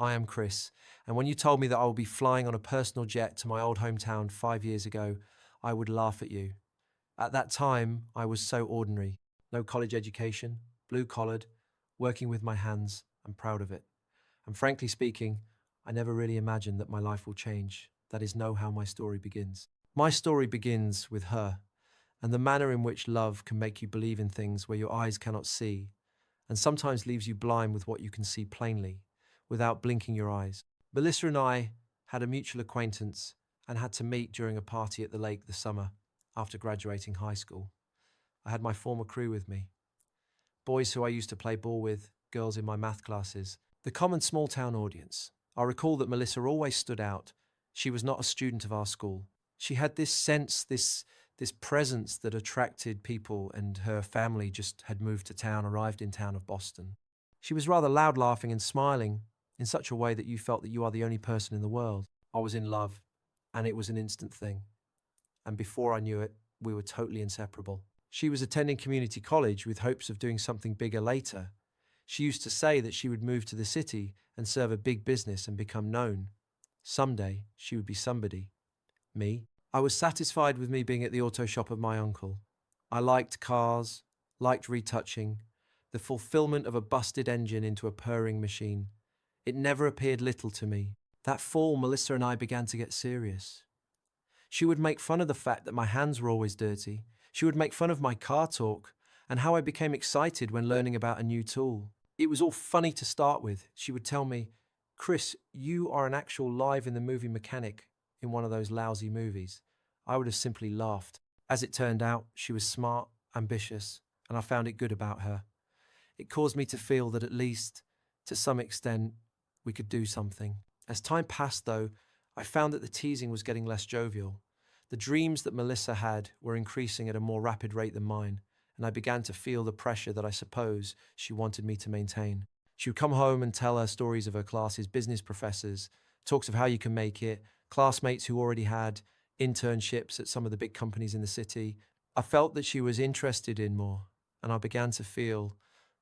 I am Chris, and when you told me that I would be flying on a personal jet to my old hometown 5 years ago, I would laugh at you. At that time, I was so ordinary. No college education, blue-collared, working with my hands, and proud of it. And frankly speaking, I never really imagined that my life will change. That is no how my story begins. My story begins with her, and the manner in which love can make you believe in things where your eyes cannot see, and sometimes leaves you blind with what you can see plainly, without blinking your eyes. Melissa and I had a mutual acquaintance and had to meet during a party at the lake this summer after graduating high school. I had my former crew with me, boys who I used to play ball with, girls in my math classes, the common small town audience. I recall that Melissa always stood out. She was not a student of our school. She had this sense, this presence that attracted people, and her family just had moved to town, arrived in town of Boston. She was rather loud, laughing and smiling in such a way that you felt that you are the only person in the world. I was in love, and it was an instant thing. And before I knew it, we were totally inseparable. She was attending community college with hopes of doing something bigger later. She used to say that she would move to the city and serve a big business and become known. Someday, she would be somebody. Me? I was satisfied with me being at the auto shop of my uncle. I liked cars, liked retouching, the fulfillment of a busted engine into a purring machine. It never appeared little to me. That fall, Melissa and I began to get serious. She would make fun of the fact that my hands were always dirty. She would make fun of my car talk and how I became excited when learning about a new tool. It was all funny to start with. She would tell me, "Chris, you are an actual live-in-the-movie mechanic in one of those lousy movies." I would have simply laughed. As it turned out, she was smart, ambitious, and I found it good about her. It caused me to feel that at least, to some extent, we could do something. As time passed, though, I found that the teasing was getting less jovial. The dreams that Melissa had were increasing at a more rapid rate than mine, and I began to feel the pressure that I suppose she wanted me to maintain. She would come home and tell her stories of her class's business professors, talks of how you can make it, classmates who already had internships at some of the big companies in the city. I felt that she was interested in more, and I began to feel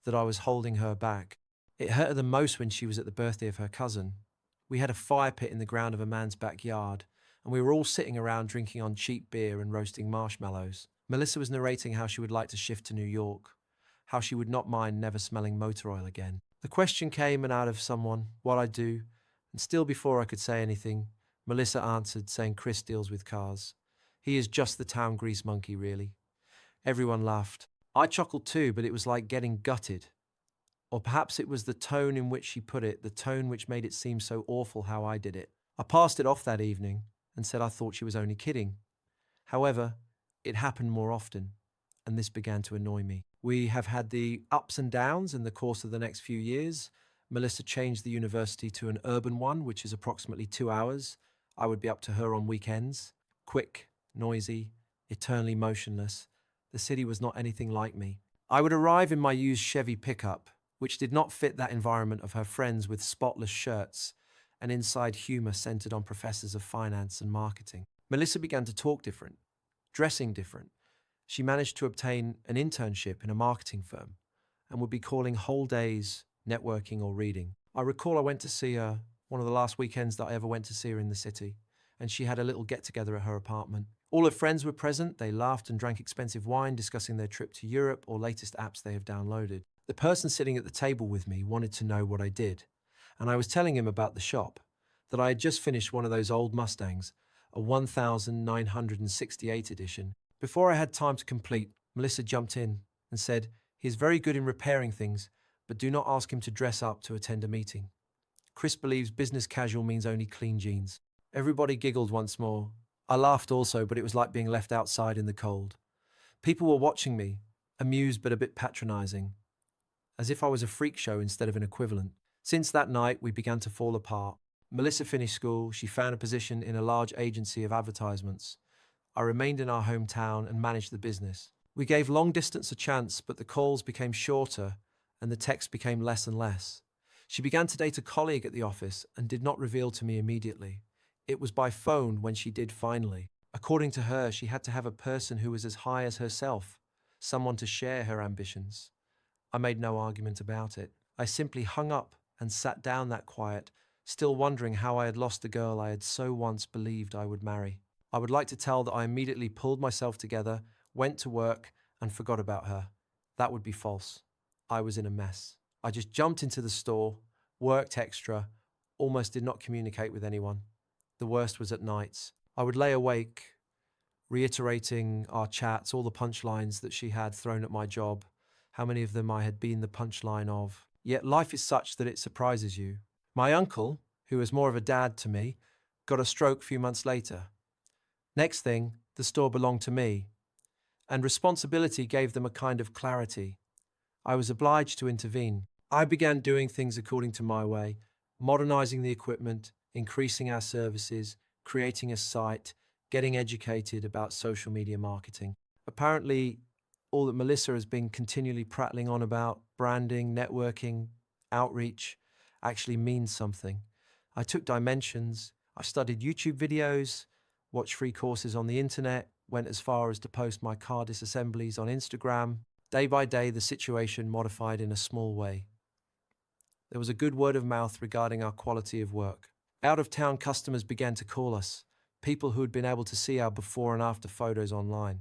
that I was holding her back. It hurt her the most when she was at the birthday of her cousin. We had a fire pit in the ground of a man's backyard, and we were all sitting around drinking on cheap beer and roasting marshmallows. Melissa was narrating how she would like to shift to New York, how she would not mind never smelling motor oil again. The question came and out of someone, what I'd do, and still before I could say anything, Melissa answered, saying Chris deals with cars. He is just the town grease monkey, really. Everyone laughed. I chuckled too, but it was like getting gutted. Or perhaps it was the tone in which she put it, the tone which made it seem so awful how I did it. I passed it off that evening and said I thought she was only kidding. However, it happened more often, and this began to annoy me. We have had the ups and downs in the course of the next few years. Melissa changed the university to an urban one, which is approximately 2 hours. I would be up to her on weekends. Quick, noisy, eternally motionless. The city was not anything like me. I would arrive in my used Chevy pickup, which did not fit that environment of her friends with spotless shirts and inside humor centered on professors of finance and marketing. Melissa began to talk different, dressing different. She managed to obtain an internship in a marketing firm and would be calling whole days networking or reading. I recall I went to see her one of the last weekends that I ever went to see her in the city, and she had a little get-together at her apartment. All her friends were present. They laughed and drank expensive wine, discussing their trip to Europe or latest apps they have downloaded. The person sitting at the table with me wanted to know what I did, and I was telling him about the shop, that I had just finished one of those old Mustangs, a 1968 edition. Before I had time to complete, Melissa jumped in and said, "He is very good in repairing things, but do not ask him to dress up to attend a meeting. Chris believes business casual means only clean jeans." Everybody giggled once more. I laughed also, but it was like being left outside in the cold. People were watching me, amused but a bit patronizing, as if I was a freak show instead of an equivalent. Since that night, we began to fall apart. Melissa finished school. She found a position in a large agency of advertisements. I remained in our hometown and managed the business. We gave long distance a chance, but the calls became shorter and the texts became less and less. She began to date a colleague at the office and did not reveal to me immediately. It was by phone when she did finally. According to her, she had to have a person who was as high as herself, someone to share her ambitions. I made no argument about it. I simply hung up and sat down that quiet, still wondering how I had lost the girl I had so once believed I would marry. I would like to tell that I immediately pulled myself together, went to work, and forgot about her. That would be false. I was in a mess. I just jumped into the store, worked extra, almost did not communicate with anyone. The worst was at nights. I would lay awake, reiterating our chats, all the punchlines that she had thrown at my job, how many of them I had been the punchline of. Yet life is such that it surprises you. My uncle, who was more of a dad to me, got a stroke a few months later. Next thing, the store belonged to me, and responsibility gave them a kind of clarity. I was obliged to intervene. I began doing things according to my way, modernizing the equipment, increasing our services, creating a site, getting educated about social media marketing. Apparently, all that Melissa has been continually prattling on about, branding, networking, outreach, actually means something. I took dimensions, I studied YouTube videos, watched free courses on the internet, went as far as to post my car disassemblies on Instagram. Day by day, the situation modified in a small way. There was a good word of mouth regarding our quality of work. Out-of-town customers began to call us, people who had been able to see our before and after photos online.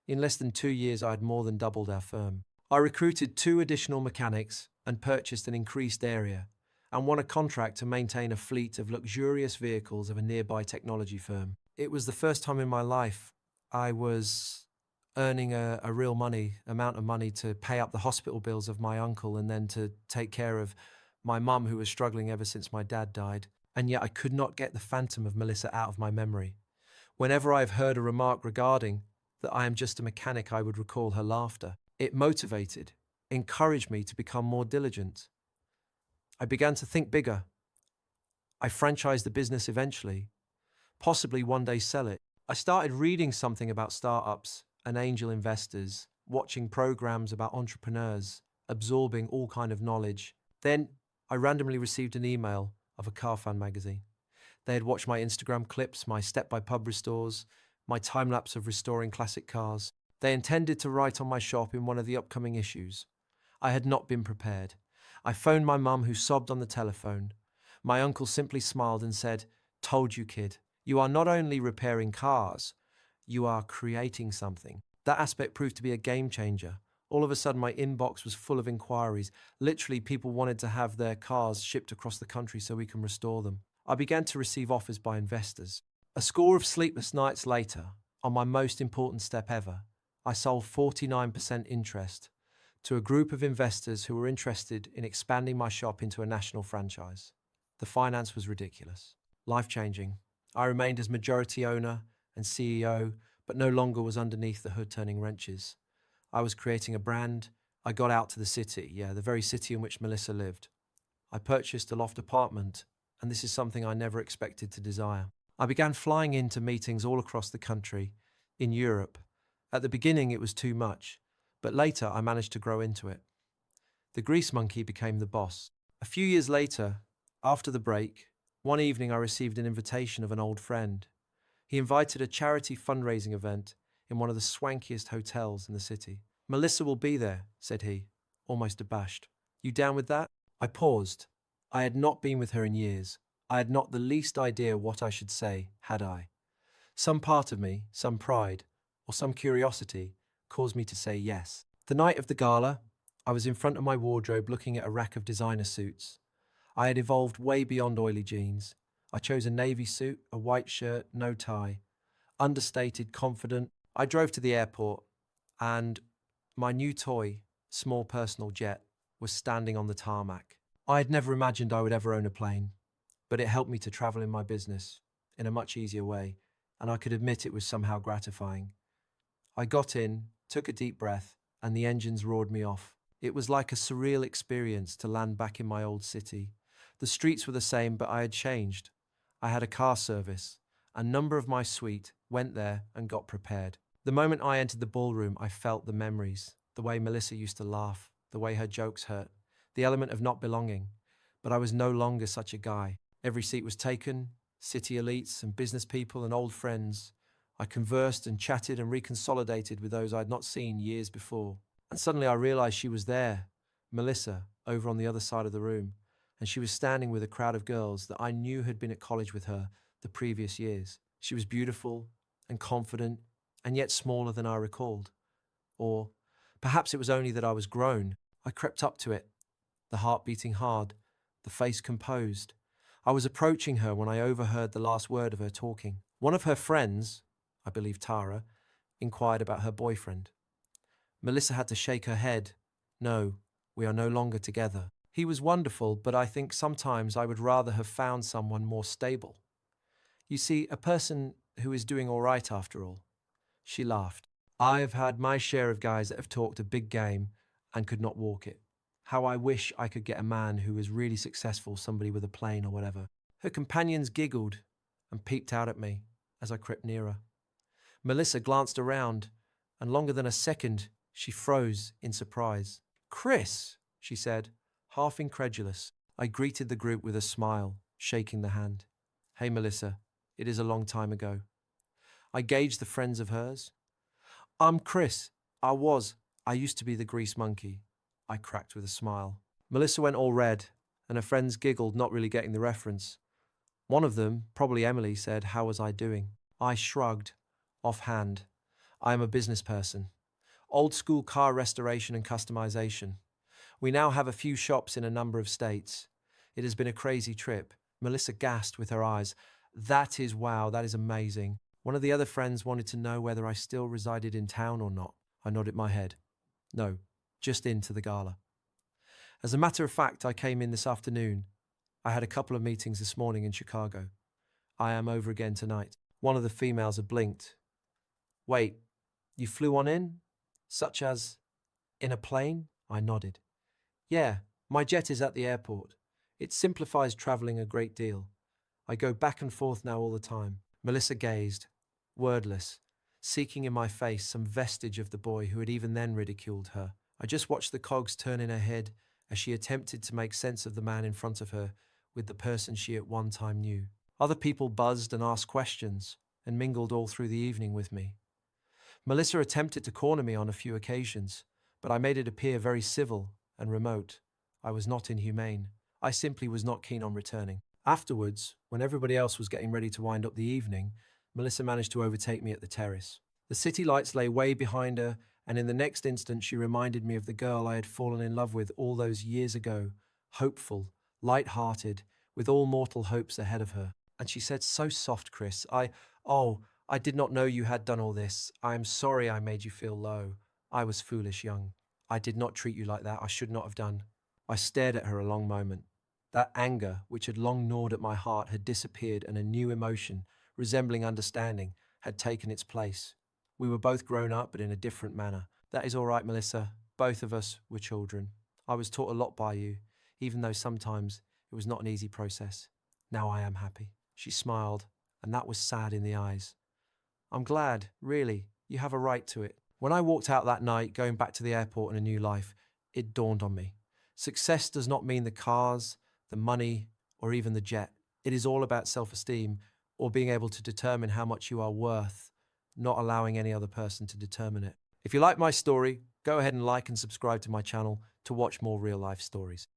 In less than 2 years, I had more than doubled our firm. I recruited 2 additional mechanics and purchased an increased area, and won a contract to maintain a fleet of luxurious vehicles of a nearby technology firm. It was the first time in my life I was earning a real amount of money to pay up the hospital bills of my uncle and then to take care of my mum, who was struggling ever since my dad died. And yet I could not get the phantom of Melissa out of my memory. Whenever I've heard a remark regarding that I am just a mechanic, I would recall her laughter. It motivated, encouraged me to become more diligent. I began to think bigger. I franchised the business eventually, possibly one day sell it. I started reading something about startups and angel investors, watching programs about entrepreneurs, absorbing all kind of knowledge. Then I randomly received an email of a car fan magazine. They had watched my Instagram clips, my step-by-pub restores, my time-lapse of restoring classic cars. They intended to write on my shop in one of the upcoming issues. I had not been prepared. I phoned my mum, who sobbed on the telephone. My uncle simply smiled and said, "Told you, kid. You are not only repairing cars, you are creating something." That aspect proved to be a game changer. All of a sudden, my inbox was full of inquiries. Literally, people wanted to have their cars shipped across the country so we can restore them. I began to receive offers by investors. A score of sleepless nights later, on my most important step ever, I sold 49% interest to a group of investors who were interested in expanding my shop into a national franchise. The finance was ridiculous, life-changing. I remained as majority owner and CEO, but no longer was underneath the hood turning wrenches. I was creating a brand. I got out to the city, the very city in which Melissa lived. I purchased a loft apartment, and this is something I never expected to desire. I began flying into meetings all across the country, in Europe. At the beginning, it was too much, but later I managed to grow into it. The grease monkey became the boss. A few years later, after the break, one evening I received an invitation of an old friend. He invited a charity fundraising event in one of the swankiest hotels in the city. "Melissa will be there," said he, almost abashed. "You down with that?" I paused. I had not been with her in years. I had not the least idea what I should say, had I. Some part of me, some pride, or some curiosity, caused me to say yes. The night of the gala, I was in front of my wardrobe looking at a rack of designer suits. I had evolved way beyond oily jeans. I chose a navy suit, a white shirt, no tie. Understated, confident. I drove to the airport, and my new toy, small personal jet, was standing on the tarmac. I had never imagined I would ever own a plane, but it helped me to travel in my business in a much easier way, and I could admit it was somehow gratifying. I got in, took a deep breath, and the engines roared me off. It was like a surreal experience to land back in my old city. The streets were the same, but I had changed. I had a car service. A number of my suite went there and got prepared. The moment I entered the ballroom, I felt the memories, the way Melissa used to laugh, the way her jokes hurt, the element of not belonging. But I was no longer such a guy. Every seat was taken, city elites and business people and old friends. I conversed and chatted and reconsolidated with those I had not seen years before. And suddenly I realized she was there, Melissa, over on the other side of the room. and she was standing with a crowd of girls that I knew had been at college with her the previous years. She was beautiful and confident, and yet smaller than I recalled. Or perhaps it was only that I was grown. I crept up to it, the heart beating hard, the face composed. I was approaching her when I overheard the last word of her talking. One of her friends, I believe Tara, inquired about her boyfriend. Melissa had to shake her head. No, we are no longer together. He was wonderful, but I think sometimes I would rather have found someone more stable. You see, a person who is doing all right after all. She laughed. I've had my share of guys that have talked a big game and could not walk it. How I wish I could get a man who was really successful, somebody with a plane or whatever. Her companions giggled and peeped out at me as I crept nearer. Melissa glanced around, and longer than a second, she froze in surprise. Chris, she said, half incredulous. I greeted the group with a smile, shaking the hand. Hey, Melissa, it is a long time ago. I gauged the friends of hers. I'm Chris. I used to be the grease monkey. I cracked with a smile. Melissa went all red, and her friends giggled, not really getting the reference. One of them, probably Emily, said, how was I doing? I shrugged, offhand. I am a business person. Old school car restoration and customization. We now have a few shops in a number of states. It has been a crazy trip. Melissa gasped with her eyes. That is wow, that is amazing. One of the other friends wanted to know whether I still resided in town or not. I nodded my head. No, just into the gala. As a matter of fact, I came in this afternoon. I had a couple of meetings this morning in Chicago. I am over again tonight. One of the females had blinked. Wait, you flew on in? Such as in a plane? I nodded. Yeah, my jet is at the airport. It simplifies traveling a great deal. I go back and forth now all the time. Melissa gazed, wordless, seeking in my face some vestige of the boy who had even then ridiculed her. I just watched the cogs turn in her head as she attempted to make sense of the man in front of her with the person she at one time knew. Other people buzzed and asked questions and mingled all through the evening with me. Melissa attempted to corner me on a few occasions, but I made it appear very civil and remote. I was not inhumane. I simply was not keen on returning. Afterwards, when everybody else was getting ready to wind up the evening, Melissa managed to overtake me at the terrace. The city lights lay way behind her, and in the next instant she reminded me of the girl I had fallen in love with all those years ago, hopeful, light-hearted, with all mortal hopes ahead of her. And she said so soft, Chris, I did not know you had done all this. I am sorry I made you feel low. I was foolish young. I did not treat you like that. I should not have done. I stared at her a long moment. That anger, which had long gnawed at my heart, had disappeared, and a new emotion, resembling understanding, had taken its place. We were both grown up, but in a different manner. That is all right, Melissa. Both of us were children. I was taught a lot by you, even though sometimes it was not an easy process. Now I am happy. She smiled, and that was sad in the eyes. I'm glad, really. You have a right to it. When I walked out that night, going back to the airport and a new life, it dawned on me. Success does not mean the cars, the money, or even the jet. It is all about self-esteem, or being able to determine how much you are worth, not allowing any other person to determine it. If you like my story, go ahead and like and subscribe to my channel to watch more real-life stories.